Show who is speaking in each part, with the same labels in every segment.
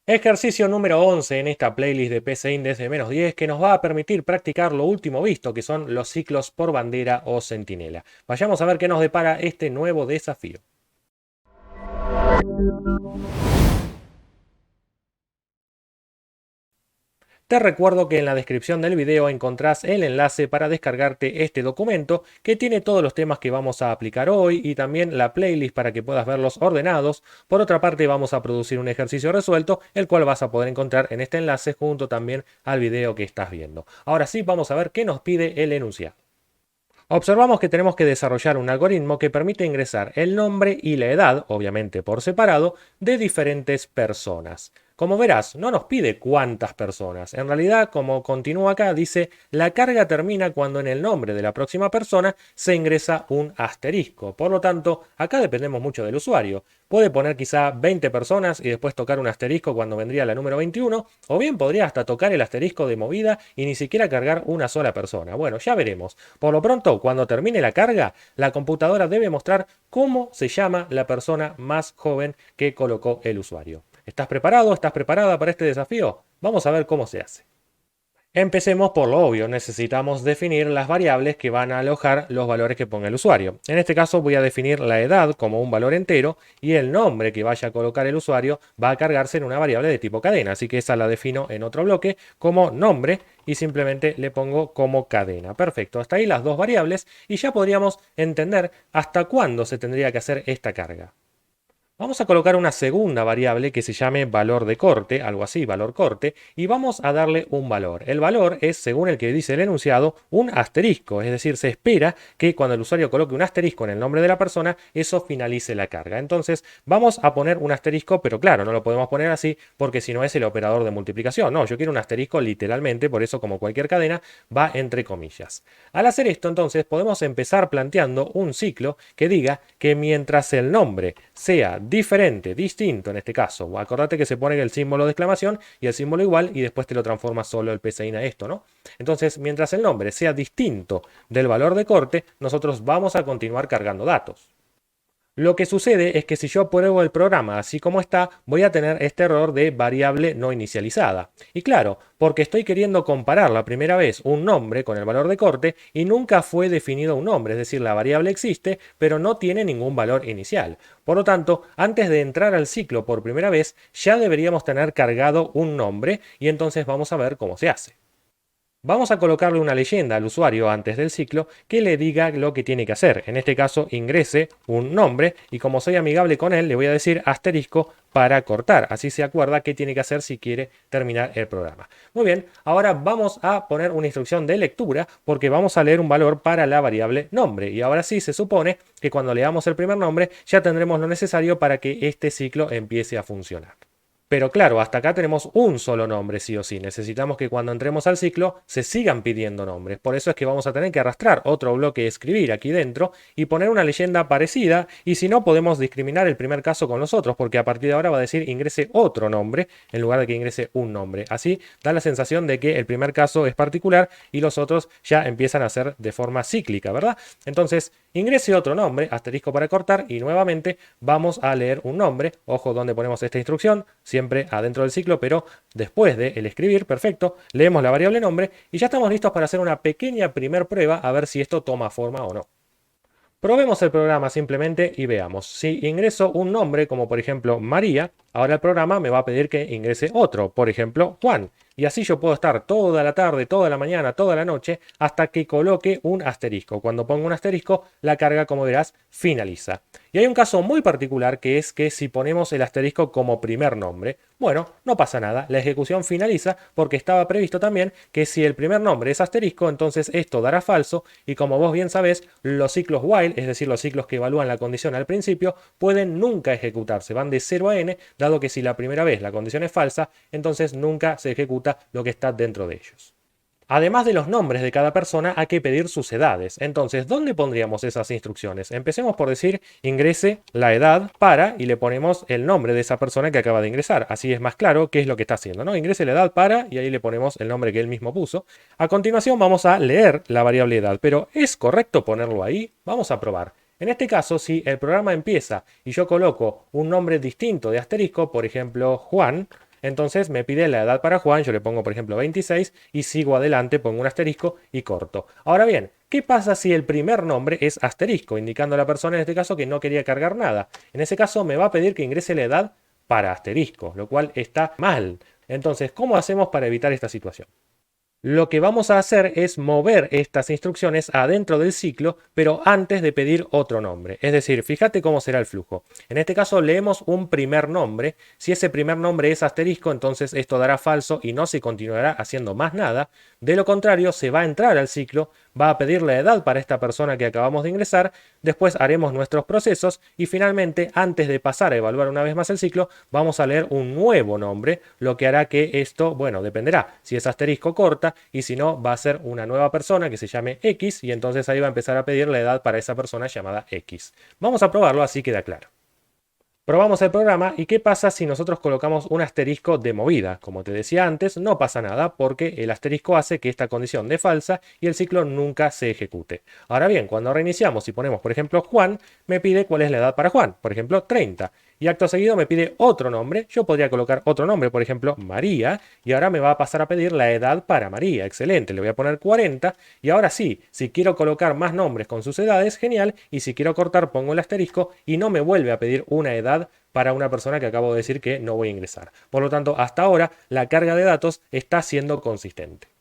Speaker 1: Ejercicio número 11 en esta playlist de PC Index de -10 que nos va a permitir practicar lo último visto, que son los ciclos por bandera o centinela. Vayamos a ver qué nos depara este nuevo desafío. Te recuerdo que en la descripción del video encontrás el enlace para descargarte este documento que tiene todos los temas que vamos a aplicar hoy y también la playlist para que puedas verlos ordenados. Por otra parte, vamos a producir un ejercicio resuelto, el cual vas a poder encontrar en este enlace junto también al video que estás viendo. Ahora sí, vamos a ver qué nos pide el enunciado. Observamos que tenemos que desarrollar un algoritmo que permite ingresar el nombre y la edad, obviamente por separado, de diferentes personas. Como verás, no nos pide cuántas personas. En realidad, como continúa acá, dice la carga termina cuando en el nombre de la próxima persona se ingresa un asterisco. Por lo tanto, acá dependemos mucho del usuario. Puede poner quizá 20 personas y después tocar un asterisco cuando vendría la número 21, o bien podría hasta tocar el asterisco de movida y ni siquiera cargar una sola persona. Bueno, ya veremos. Por lo pronto, cuando termine la carga, la computadora debe mostrar cómo se llama la persona más joven que colocó el usuario. ¿Estás preparado? ¿Estás preparada para este desafío? Vamos a ver cómo se hace. Empecemos por lo obvio, necesitamos definir las variables que van a alojar los valores que ponga el usuario. En este caso voy a definir la edad como un valor entero y el nombre que vaya a colocar el usuario va a cargarse en una variable de tipo cadena, así que esa la defino en otro bloque como nombre y simplemente le pongo como cadena. Perfecto, hasta ahí las dos variables y ya podríamos entender hasta cuándo se tendría que hacer esta carga. Vamos a colocar una segunda variable que se llame valor de corte, algo así, valor corte, y vamos a darle un valor. El valor es, según el que dice el enunciado, un asterisco, es decir, se espera que cuando el usuario coloque un asterisco en el nombre de la persona, eso finalice la carga. Entonces, vamos a poner un asterisco, pero claro, no lo podemos poner así porque si no es el operador de multiplicación. No, yo quiero un asterisco literalmente, por eso como cualquier cadena va entre comillas. Al hacer esto, entonces, podemos empezar planteando un ciclo que diga que mientras el nombre sea diferente, distinto en este caso, acordate que se pone el símbolo de exclamación y el símbolo igual y después te lo transforma solo el PCIN a esto, ¿no? Entonces, mientras el nombre sea distinto del valor de corte, nosotros vamos a continuar cargando datos. Lo que sucede es que si yo pruebo el programa así como está, voy a tener este error de variable no inicializada. Y claro, porque estoy queriendo comparar la primera vez un nombre con el valor de corte y nunca fue definido un nombre, es decir, la variable existe, pero no tiene ningún valor inicial. Por lo tanto, antes de entrar al ciclo por primera vez, ya deberíamos tener cargado un nombre y entonces vamos a ver cómo se hace. Vamos a colocarle una leyenda al usuario antes del ciclo que le diga lo que tiene que hacer. En este caso, ingrese un nombre y como soy amigable con él, le voy a decir asterisco para cortar. Así se acuerda qué tiene que hacer si quiere terminar el programa. Muy bien, ahora vamos a poner una instrucción de lectura porque vamos a leer un valor para la variable nombre. Y ahora sí se supone que cuando leamos el primer nombre ya tendremos lo necesario para que este ciclo empiece a funcionar. Pero claro, hasta acá tenemos un solo nombre, sí o sí. Necesitamos que cuando entremos al ciclo se sigan pidiendo nombres. Por eso es que vamos a tener que arrastrar otro bloque de escribir aquí dentro y poner una leyenda parecida. Y si no, podemos discriminar el primer caso con los otros, porque a partir de ahora va a decir ingrese otro nombre en lugar de que ingrese un nombre. Así da la sensación de que el primer caso es particular y los otros ya empiezan a ser de forma cíclica, ¿verdad? Entonces, ingrese otro nombre, asterisco para cortar, y nuevamente vamos a leer un nombre. Ojo donde ponemos esta instrucción, siempre adentro del ciclo, pero después de el escribir, perfecto, leemos la variable nombre y ya estamos listos para hacer una pequeña primer prueba a ver si esto toma forma o no. Probemos el programa simplemente y veamos. Si ingreso un nombre, como por ejemplo María, ahora el programa me va a pedir que ingrese otro, por ejemplo Juan. Y así yo puedo estar toda la tarde, toda la mañana, toda la noche, hasta que coloque un asterisco. Cuando pongo un asterisco, la carga, como verás, finaliza. Y hay un caso muy particular que es que si ponemos el asterisco como primer nombre, bueno, no pasa nada, la ejecución finaliza porque estaba previsto también que si el primer nombre es asterisco, entonces esto dará falso y como vos bien sabés, los ciclos while, es decir, los ciclos que evalúan la condición al principio, pueden nunca ejecutarse, van de 0 a n, dado que si la primera vez la condición es falsa, entonces nunca se ejecuta lo que está dentro de ellos. Además de los nombres de cada persona, hay que pedir sus edades. Entonces, ¿dónde pondríamos esas instrucciones? Empecemos por decir ingrese la edad para y le ponemos el nombre de esa persona que acaba de ingresar. Así es más claro qué es lo que está haciendo, ¿no? Ingrese la edad para y ahí le ponemos el nombre que él mismo puso. A continuación vamos a leer la variable edad, pero ¿es correcto ponerlo ahí? Vamos a probar. En este caso, si el programa empieza y yo coloco un nombre distinto de asterisco, por ejemplo Juan, entonces me pide la edad para Juan, yo le pongo por ejemplo 26 y sigo adelante, pongo un asterisco y corto. Ahora bien, ¿qué pasa si el primer nombre es asterisco, indicando a la persona en este caso que no quería cargar nada? En ese caso me va a pedir que ingrese la edad para asterisco, lo cual está mal. Entonces, ¿cómo hacemos para evitar esta situación? Lo que vamos a hacer es mover estas instrucciones adentro del ciclo, pero antes de pedir otro nombre. Es decir, fíjate cómo será el flujo. En este caso leemos un primer nombre. Si ese primer nombre es asterisco, entonces esto dará falso y no se continuará haciendo más nada. De lo contrario, se va a entrar al ciclo, va a pedir la edad para esta persona que acabamos de ingresar, después haremos nuestros procesos y finalmente, antes de pasar a evaluar una vez más el ciclo, vamos a leer un nuevo nombre, lo que hará que esto, bueno, dependerá. Si es asterisco, corta, y si no, va a ser una nueva persona que se llame X y entonces ahí va a empezar a pedir la edad para esa persona llamada X. Vamos a probarlo así queda claro. Probamos el programa y ¿qué pasa si nosotros colocamos un asterisco de movida? Como te decía antes, no pasa nada porque el asterisco hace que esta condición dé falsa y el ciclo nunca se ejecute. Ahora bien, cuando reiniciamos y ponemos, por ejemplo, Juan, me pide cuál es la edad para Juan, por ejemplo, 30. Y acto seguido me pide otro nombre, yo podría colocar otro nombre, por ejemplo, María, y ahora me va a pasar a pedir la edad para María. Excelente, le voy a poner 40 y ahora sí, si quiero colocar más nombres con sus edades, genial, y si quiero cortar pongo el asterisco y no me vuelve a pedir una edad para una persona que acabo de decir que no voy a ingresar. Por lo tanto, hasta ahora la carga de datos está siendo consistente.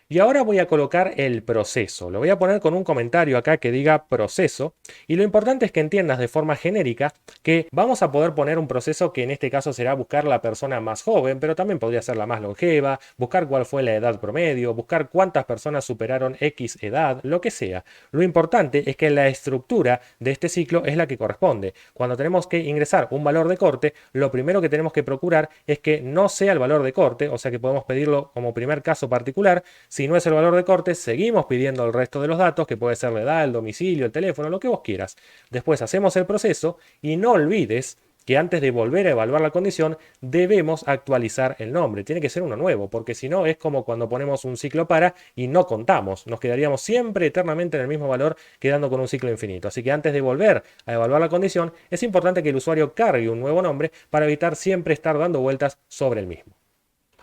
Speaker 1: Y ahora voy a colocar el proceso. Lo voy a poner con un comentario acá que diga proceso. Y lo importante es que entiendas de forma genérica que vamos a poder poner un proceso que en este caso será buscar la persona más joven, pero también podría ser la más longeva, buscar cuál fue la edad promedio, buscar cuántas personas superaron X edad, lo que sea. Lo importante es que la estructura de este ciclo es la que corresponde. Cuando tenemos que ingresar un valor de corte, lo primero que tenemos que procurar es que no sea el valor de corte, o sea que podemos pedirlo como primer caso particular. Si no es el valor de corte, seguimos pidiendo el resto de los datos, que puede ser la edad, el domicilio, el teléfono, lo que vos quieras. Después hacemos el proceso y no olvides que antes de volver a evaluar la condición debemos actualizar el nombre. Tiene que ser uno nuevo, porque si no es como cuando ponemos un ciclo para y no contamos. Nos quedaríamos siempre eternamente en el mismo valor, quedando con un ciclo infinito. Así que antes de volver a evaluar la condición, es importante que el usuario cargue un nuevo nombre para evitar siempre estar dando vueltas sobre el mismo.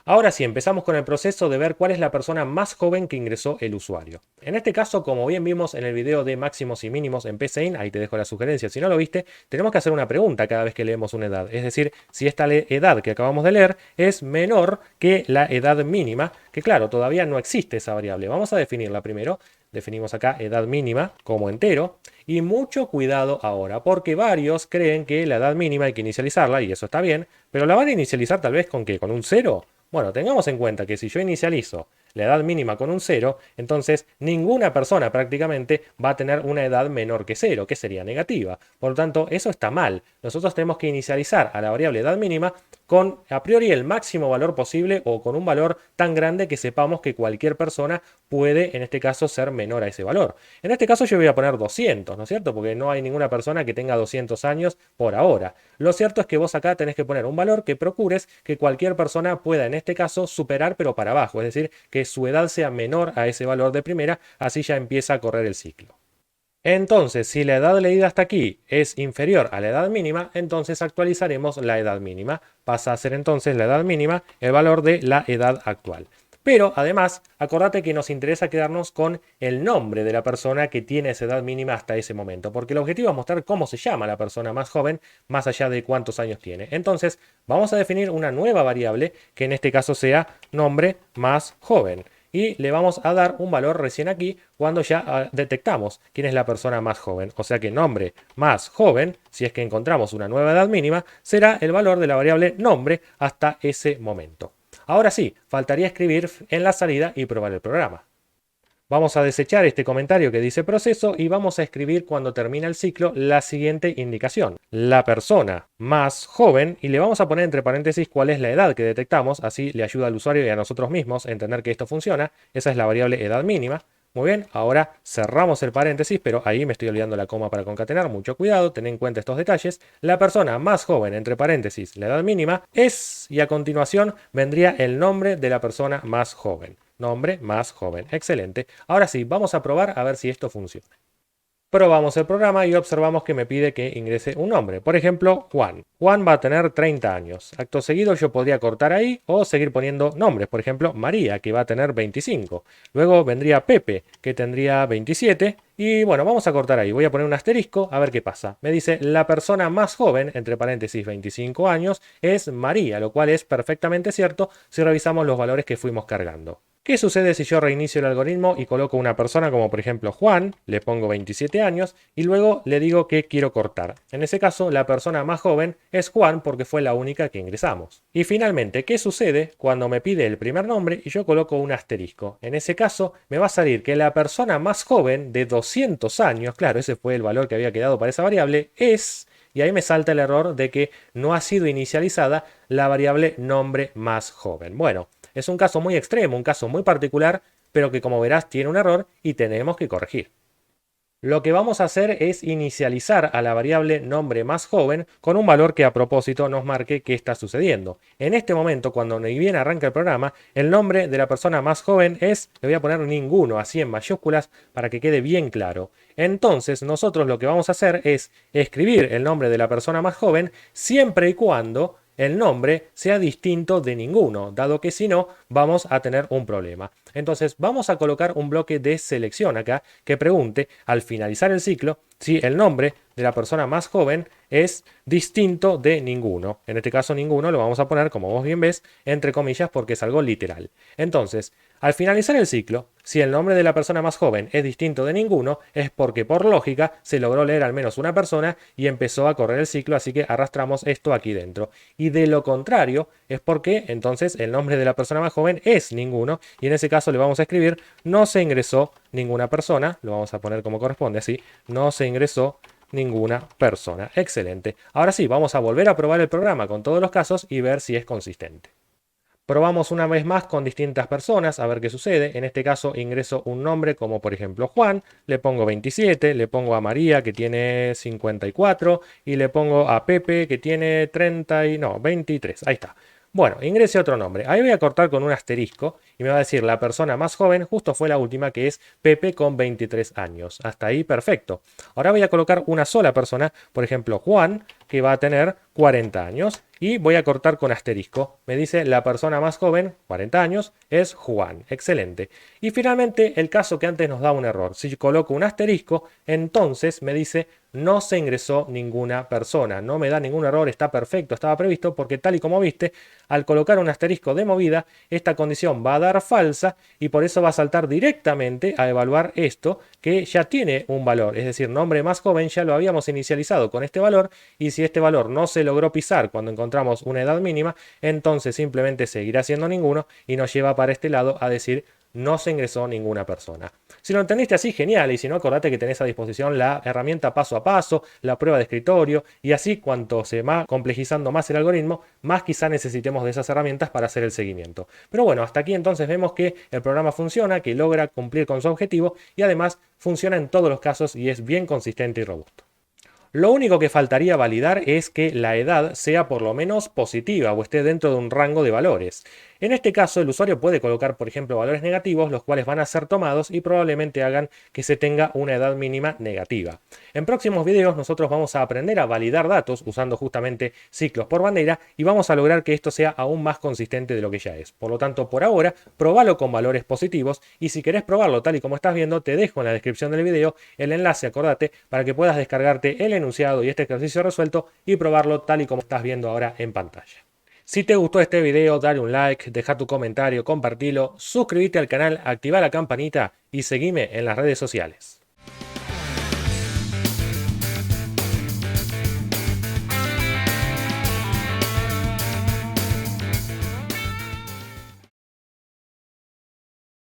Speaker 1: Ahora sí, empezamos con el proceso de ver cuál es la persona más joven que ingresó el usuario. En este caso, como bien vimos en el video de máximos y mínimos en PCIN, ahí te dejo la sugerencia si no lo viste, tenemos que hacer una pregunta cada vez que leemos una edad. Es decir, si esta edad que acabamos de leer es menor que la edad mínima, que claro, todavía no existe esa variable. Vamos a definirla primero. Definimos acá edad mínima como entero. Y mucho cuidado ahora, porque varios creen que la edad mínima hay que inicializarla, y eso está bien, pero la van a inicializar tal vez con ¿qué? ¿Con un 0? Bueno, tengamos en cuenta que si yo inicializo la edad mínima con un 0, entonces ninguna persona prácticamente va a tener una edad menor que 0, que sería negativa. Por lo tanto, eso está mal. Nosotros tenemos que inicializar a la variable edad mínima con a priori el máximo valor posible o con un valor tan grande que sepamos que cualquier persona puede en este caso ser menor a ese valor. En este caso yo voy a poner 200, ¿no es cierto? Porque no hay ninguna persona que tenga 200 años por ahora. Lo cierto es que vos acá tenés que poner un valor que procures que cualquier persona pueda en este caso superar pero para abajo, es decir, que su edad sea menor a ese valor de primera, así ya empieza a correr el ciclo. Entonces, si la edad leída hasta aquí es inferior a la edad mínima, entonces actualizaremos la edad mínima. Pasa a ser entonces la edad mínima el valor de la edad actual. Pero además, acordate que nos interesa quedarnos con el nombre de la persona que tiene esa edad mínima hasta ese momento, porque el objetivo es mostrar cómo se llama la persona más joven, más allá de cuántos años tiene. Entonces, vamos a definir una nueva variable que en este caso sea nombre más joven. Y le vamos a dar un valor recién aquí cuando ya detectamos quién es la persona más joven. O sea que nombre más joven, si es que encontramos una nueva edad mínima, será el valor de la variable nombre hasta ese momento. Ahora sí, faltaría escribir en la salida y probar el programa. Vamos a desechar este comentario que dice proceso y vamos a escribir cuando termina el ciclo la siguiente indicación. La persona más joven, y le vamos a poner entre paréntesis cuál es la edad que detectamos, así le ayuda al usuario y a nosotros mismos a entender que esto funciona. Esa es la variable edad mínima. Muy bien, ahora cerramos el paréntesis, pero ahí me estoy olvidando la coma para concatenar. Mucho cuidado, ten en cuenta estos detalles. La persona más joven, entre paréntesis, la edad mínima, es, y a continuación vendría el nombre de la persona más joven. Nombre más joven. Excelente. Ahora sí, vamos a probar a ver si esto funciona. Probamos el programa y observamos que me pide que ingrese un nombre. Por ejemplo, Juan. Juan va a tener 30 años. Acto seguido yo podría cortar ahí o seguir poniendo nombres. Por ejemplo, María, que va a tener 25. Luego vendría Pepe, que tendría 27. Y bueno, vamos a cortar ahí. Voy a poner un asterisco a ver qué pasa. Me dice la persona más joven, entre paréntesis 25 años, es María, lo cual es perfectamente cierto si revisamos los valores que fuimos cargando. ¿Qué sucede si yo reinicio el algoritmo y coloco una persona como por ejemplo Juan, le pongo 27 años y luego le digo que quiero cortar? En ese caso, la persona más joven es Juan porque fue la única que ingresamos. Y finalmente, ¿qué sucede cuando me pide el primer nombre y yo coloco un asterisco? En ese caso, me va a salir que la persona más joven de 200 años, claro, ese fue el valor que había quedado para esa variable, es... Y ahí me salta el error de que no ha sido inicializada la variable nombre más joven. Bueno, es un caso muy extremo, un caso muy particular, pero que como verás tiene un error y tenemos que corregir. Lo que vamos a hacer es inicializar a la variable nombre más joven con un valor que a propósito nos marque qué está sucediendo. En este momento, cuando ni bien arranca el programa, el nombre de la persona más joven es, le voy a poner ninguno, así en mayúsculas, para que quede bien claro. Entonces, nosotros lo que vamos a hacer es escribir el nombre de la persona más joven siempre y cuando el nombre sea distinto de ninguno, dado que si no vamos a tener un problema. Entonces vamos a colocar un bloque de selección acá que pregunte al finalizar el ciclo si el nombre de la persona más joven es distinto de ninguno. En este caso ninguno lo vamos a poner, como vos bien ves, entre comillas porque es algo literal. Entonces, al finalizar el ciclo, si el nombre de la persona más joven es distinto de ninguno, es porque por lógica se logró leer al menos una persona y empezó a correr el ciclo, así que arrastramos esto aquí dentro. Y de lo contrario, es porque entonces el nombre de la persona más joven es ninguno, y en ese caso le vamos a escribir no se ingresó ninguna persona, lo vamos a poner como corresponde así, no se ingresó ninguna persona. Excelente. Ahora sí, vamos a volver a probar el programa con todos los casos y ver si es consistente. Probamos una vez más con distintas personas a ver qué sucede. En este caso ingreso un nombre como por ejemplo Juan, le pongo 27, le pongo a María que tiene 54 y le pongo a Pepe que tiene 23. Ahí está. Bueno, ingrese otro nombre. Ahí voy a cortar con un asterisco y me va a decir la persona más joven, justo fue la última que es Pepe con 23 años. Hasta ahí perfecto. Ahora voy a colocar una sola persona, por ejemplo Juan, que va a tener 40 años. Y voy a cortar con asterisco. Me dice la persona más joven, 40 años, es Juan. Excelente. Y finalmente el caso que antes nos da un error. Si coloco un asterisco, entonces me dice no se ingresó ninguna persona. No me da ningún error, está perfecto, estaba previsto porque tal y como viste, al colocar un asterisco de movida, esta condición va a dar falsa y por eso va a saltar directamente a evaluar esto que ya tiene un valor. Es decir, nombre más joven ya lo habíamos inicializado con este valor y si este valor no se logró pisar cuando encontramos una edad mínima, entonces simplemente seguirá siendo ninguno y nos lleva para este lado a decir no se ingresó ninguna persona. Si lo entendiste así, genial, y si no, acordate que tenés a disposición la herramienta paso a paso, la prueba de escritorio, y así cuanto se va complejizando más el algoritmo, más quizá necesitemos de esas herramientas para hacer el seguimiento. Pero bueno, hasta aquí entonces vemos que el programa funciona, que logra cumplir con su objetivo y además funciona en todos los casos y es bien consistente y robusto. Lo único que faltaría validar es que la edad sea por lo menos positiva o esté dentro de un rango de valores. En este caso, el usuario puede colocar, por ejemplo, valores negativos, los cuales van a ser tomados y probablemente hagan que se tenga una edad mínima negativa. En próximos videos nosotros vamos a aprender a validar datos usando justamente ciclos por bandera y vamos a lograr que esto sea aún más consistente de lo que ya es. Por lo tanto, por ahora, probalo con valores positivos y si querés probarlo tal y como estás viendo, te dejo en la descripción del video el enlace, acordate, para que puedas descargarte el enunciado y este ejercicio resuelto y probarlo tal y como estás viendo ahora en pantalla. Si te gustó este video, dale un like, deja tu comentario, compartilo, suscríbete al canal, activa la campanita y seguime en las redes sociales.